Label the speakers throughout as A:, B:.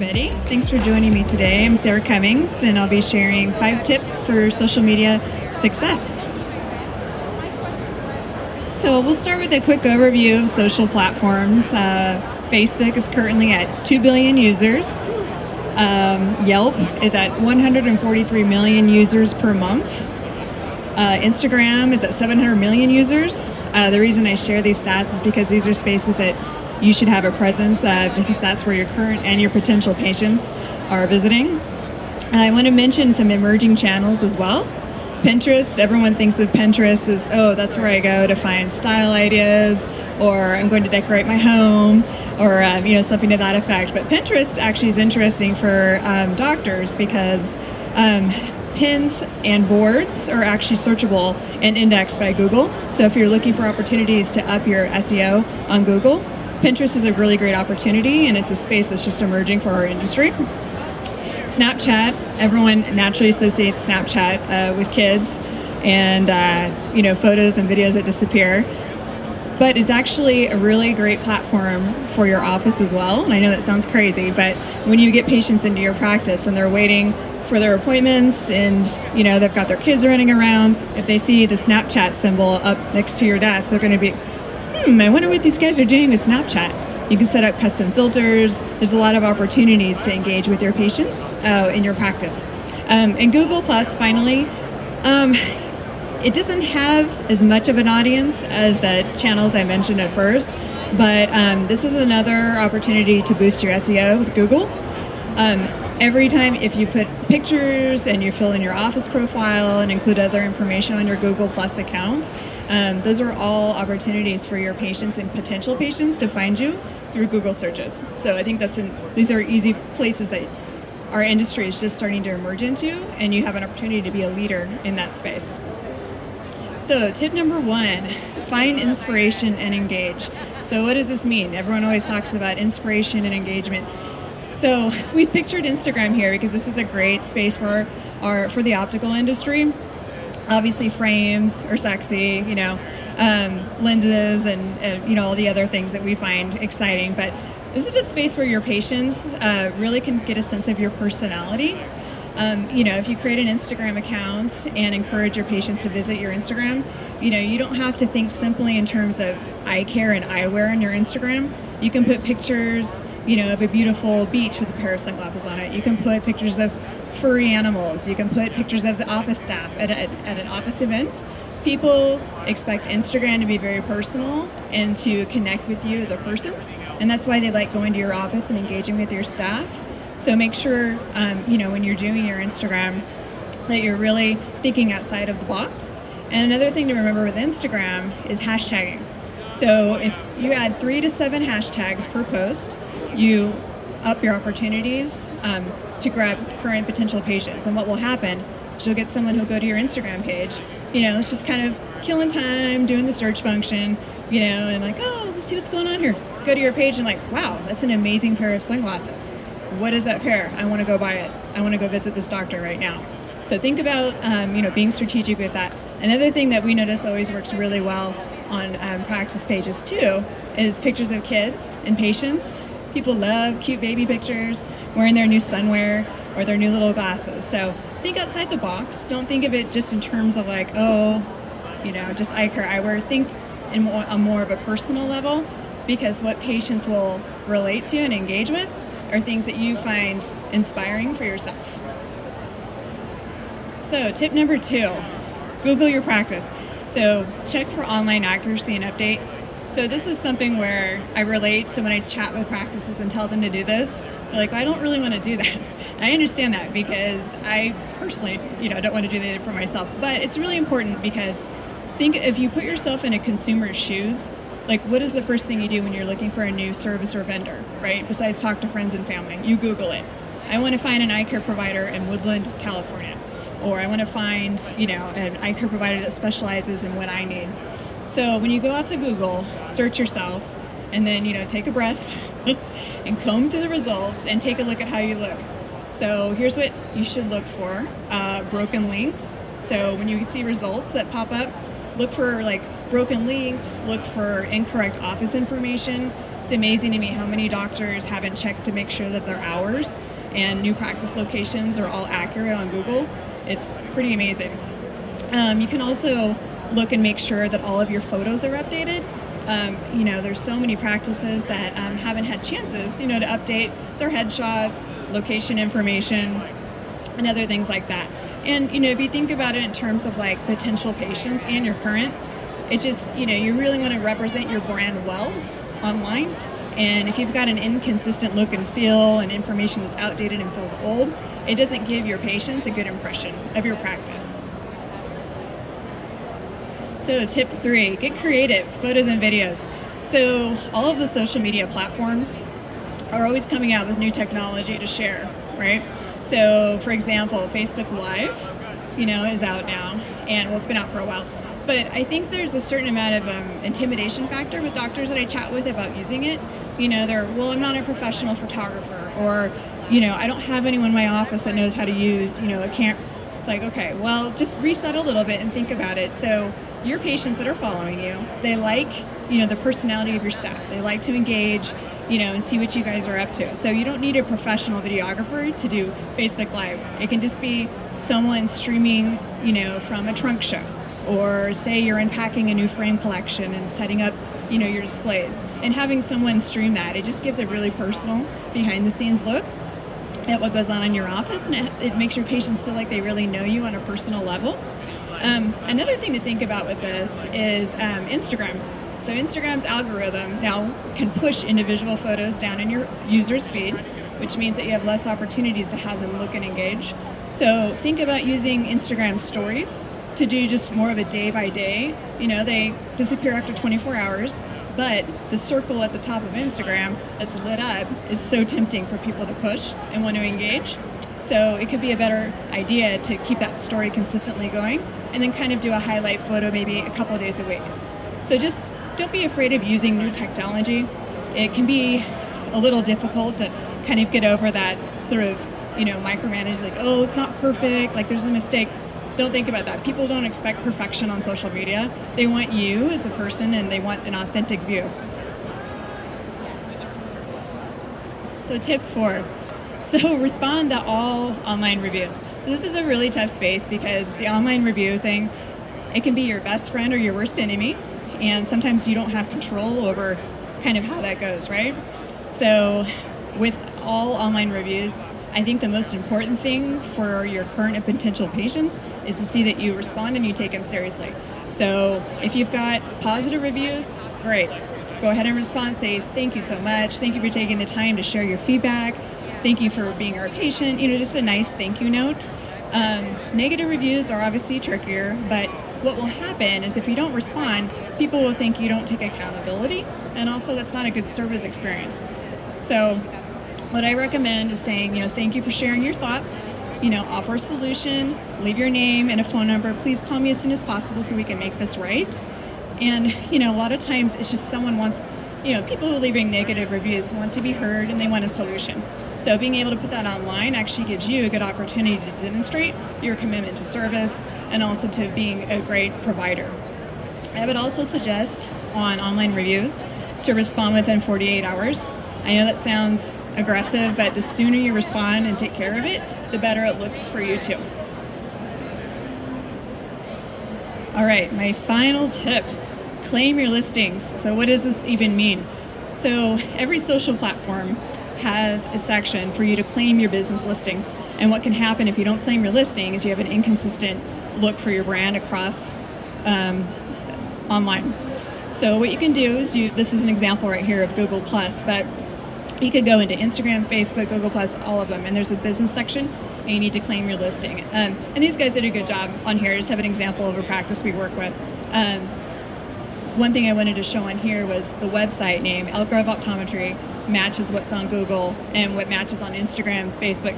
A: everybody. Thanks for joining me today. I'm Sara Cummings, and I'll be sharing 5 tips for social media success. So we'll start with a quick overview of social platforms. Facebook is currently at 2 billion users. Yelp is at 143 million users per month. Instagram is at 700 million users. The reason I share these stats is because these are spaces that you should have a presence because that's where your current and your potential patients are visiting. I want to mention some emerging channels as well. Pinterest, everyone thinks of Pinterest as, oh, that's where I go to find style ideas, or I'm going to decorate my home, or something to that effect. But Pinterest actually is interesting for doctors because pins and boards are actually searchable and indexed by Google. So if you're looking for opportunities to up your SEO on Google, Pinterest is a really great opportunity, and it's a space that's just emerging for our industry. Snapchat, everyone naturally associates Snapchat with kids and photos and videos that disappear. But it's actually a really great platform for your office as well. And I know that sounds crazy, but when you get patients into your practice and they're waiting for their appointments and they've got their kids running around, if they see the Snapchat symbol up next to your desk, they're going to be, I wonder what these guys are doing with Snapchat. You can set up custom filters. There's a lot of opportunities to engage with your patients in your practice. And Google Plus, finally, it doesn't have as much of an audience as the channels I mentioned at first, but this is another opportunity to boost your SEO with Google. Every time if you put pictures and you fill in your office profile and include other information on your Google Plus account, those are all opportunities for your patients and potential patients to find you through Google searches. So I think these are easy places that our industry is just starting to emerge into, and you have an opportunity to be a leader in that space. So tip number 1, find inspiration and engage. So what does this mean? Everyone always talks about inspiration and engagement. So we pictured Instagram here because this is a great space for the optical industry. Obviously frames are sexy, lenses and all the other things that we find exciting. But this is a space where your patients really can get a sense of your personality. If you create an Instagram account and encourage your patients to visit your Instagram, you don't have to think simply in terms of eye care and eyewear on your Instagram. You can put pictures, of a beautiful beach with a pair of sunglasses on it. You can put pictures of furry animals. You can put pictures of the office staff at an office event. People expect Instagram to be very personal and to connect with you as a person. And that's why they like going to your office and engaging with your staff. So make sure, when you're doing your Instagram, that you're really thinking outside of the box. And another thing to remember with Instagram is hashtagging. So if you add 3 to 7 hashtags per post, you up your opportunities to grab current potential patients. And what will happen is you'll get someone who'll go to your Instagram page, it's just kind of killing time, doing the search function, and like, oh, let's see what's going on here. Go to your page and like, wow, that's an amazing pair of sunglasses. What is that pair? I want to go buy it. I want to go visit this doctor right now. So think about, being strategic with that. Another thing that we notice always works really well on practice pages too is pictures of kids and patients. People love cute baby pictures, wearing their new sunwear or their new little glasses. So think outside the box. Don't think of it just in terms of like, just eye care, eyewear. Think on more of a personal level, because what patients will relate to and engage with are things that you find inspiring for yourself. So tip number 2, Google your practice. So check for online accuracy and update. So this is something where I relate. So when I chat with practices and tell them to do this, they're like, I don't really want to do that. And I understand that because I personally, don't want to do that for myself. But it's really important because think if you put yourself in a consumer's shoes, like what is the first thing you do when you're looking for a new service or vendor, right? Besides talk to friends and family, you Google it. I want to find an eye care provider in Woodland, California. Or I want to find, an eye care provider that specializes in what I need. So when you go out to Google, search yourself, and then, take a breath and comb through the results and take a look at how you look. So here's what you should look for, broken links. So when you see results that pop up, look for like broken links, look for incorrect office information. It's amazing to me how many doctors haven't checked to make sure that their hours and new practice locations are all accurate on Google. It's pretty amazing. You can also look and make sure that all of your photos are updated. There's so many practices that haven't had chances, to update their headshots, location information, and other things like that. And, if you think about it in terms of like potential patients and your current, it just, you really want to represent your brand well online. And if you've got an inconsistent look and feel and information that's outdated and feels old, it doesn't give your patients a good impression of your practice. So tip 3, get creative, photos and videos. So all of the social media platforms are always coming out with new technology to share, right? So for example, Facebook Live, is out now, and it's been out for a while. But I think there's a certain amount of intimidation factor with doctors that I chat with about using it. I'm not a professional photographer, or, I don't have anyone in my office that knows how to use, a camera. It's like, okay, well, just reset a little bit and think about it. So your patients that are following you, they like, the personality of your staff. They like to engage, and see what you guys are up to. So you don't need a professional videographer to do Facebook Live. It can just be someone streaming, from a trunk show. Or say you're unpacking a new frame collection and setting up, your displays. And having someone stream that, it just gives a really personal, behind-the-scenes look at what goes on in your office, and it makes your patients feel like they really know you on a personal level. Another thing to think about with this is Instagram. So Instagram's algorithm now can push individual photos down in your user's feed, which means that you have less opportunities to have them look and engage. So think about using Instagram stories to do just more of a day by day. They disappear after 24 hours, but the circle at the top of Instagram that's lit up is so tempting for people to push and want to engage. So it could be a better idea to keep that story consistently going and then kind of do a highlight photo maybe a couple of days a week. So just don't be afraid of using new technology. It can be a little difficult to kind of get over that sort of, micromanage, like, oh, it's not perfect, like there's a mistake. Don't think about that. People don't expect perfection on social media. They want you as a person, and they want an authentic view. So tip 4. So respond to all online reviews. This is a really tough space because the online review thing, it can be your best friend or your worst enemy. And sometimes you don't have control over kind of how that goes, right? So with all online reviews, I think the most important thing for your current and potential patients is to see that you respond and you take them seriously. So if you've got positive reviews, great. Go ahead and respond, say thank you so much. Thank you for taking the time to share your feedback. Thank you for being our patient. Just a nice thank you note. Negative reviews are obviously trickier, but what will happen is if you don't respond, people will think you don't take accountability, and also that's not a good service experience. So what I recommend is saying, thank you for sharing your thoughts, offer a solution, leave your name and a phone number. Please call me as soon as possible so we can make this right. And, a lot of times it's just someone wants, people who are leaving negative reviews want to be heard and they want a solution. So being able to put that online actually gives you a good opportunity to demonstrate your commitment to service and also to being a great provider. I would also suggest on online reviews to respond within 48 hours. I know that sounds aggressive, but the sooner you respond and take care of it, the better it looks for you too. All right, my final tip, claim your listings. So what does this even mean? So every social platform has a section for you to claim your business listing. And what can happen if you don't claim your listing is you have an inconsistent look for your brand across online. So what you can do is this is an example right here of Google+, but you could go into Instagram, Facebook, Google+, all of them, and there's a business section, and you need to claim your listing. And these guys did a good job on here. I just have an example of a practice we work with. One thing I wanted to show on here was the website name, Elk Grove Optometry, matches what's on Google and what matches on Instagram, Facebook.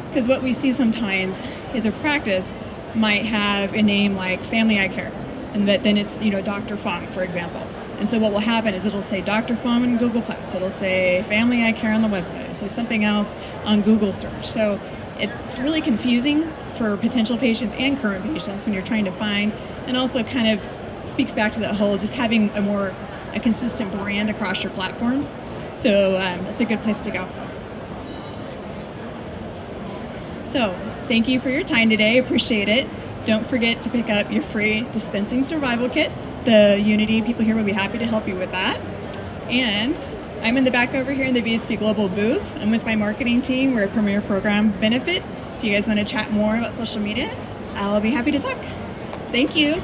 A: Because what we see sometimes is a practice might have a name like Family Eye Care, and then it's, Dr. Fong, for example. And so what will happen is it'll say Dr. Fong in Google+, it'll say Family Eye Care on the website, it'll say something else on Google search. So it's really confusing for potential patients and current patients when you're trying to find and also kind of speaks back to that whole just having a consistent brand across your platforms. So it's a good place to go. So thank you for your time today. Appreciate it. Don't forget to pick up your free dispensing survival kit. The Unity people here will be happy to help you with that. And I'm in the back over here in the BSP Global booth. I'm with my marketing team. We're a Premier Program Benefit. If you guys want to chat more about social media, I'll be happy to talk. Thank you.